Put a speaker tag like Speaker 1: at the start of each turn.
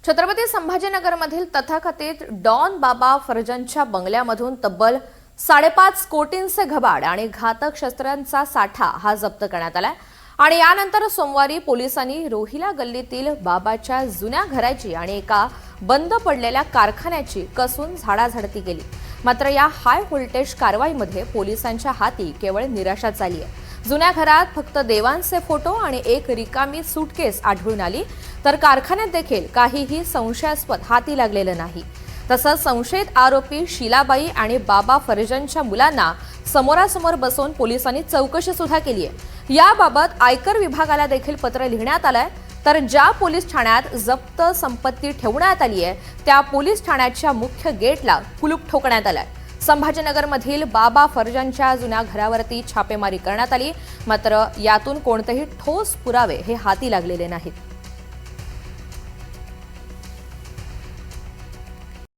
Speaker 1: छत्रपती संभाजीनगरमधील तथाकथित डॉन बाबा फर्जंदच्या बंगल्यामधून तब्बल 5.5 कोटींचे घबाड आणि घातक शस्त्रांचा साठा हा जप्त करण्यात आलाय। आणि यानंतर सोमवारी पोलिसांनी रोहिला गल्लीतील बाबाच्या जुन्या घराची आणि एका बंद पडलेल्या कारखान्याची कसून झाडाझडती केली। मात्र या हाय व्होल्टेज कारवाईमध्ये पोलिसांच्या हाती केवळ निराशाच आली आहे। जुन्या घरात फक्त देवांचे फोटो आणि एक रिकामी सूटकेस आढळून आली, तर कारखान्यात देखील काहीही संशयास्पद हाती लागलेलं नाही। तसंच संशयित आरोपी शीलाबाई आणि बाबा फर्जंदच्या मुलांना समोरासमोर बसवून पोलिसांनी चौकशी सुद्धा केली आहे। याबाबत आयकर विभागाला देखील पत्र लिहिण्यात आलंय। तर ज्या पोलीस ठाण्यात जप्त संपत्ती ठेवण्यात आली आहे त्या पोलीस ठाण्याच्या मुख्य गेटला कुलूप ठोकण्यात आलंय। संभाजीनगरमधील बाबा फर्जंदच्या जुन्या घरावरती छापेमारी करण्यात आली, मात्र यातून कोणतेही ठोस पुरावे हे हाती लागलेले नाहीत।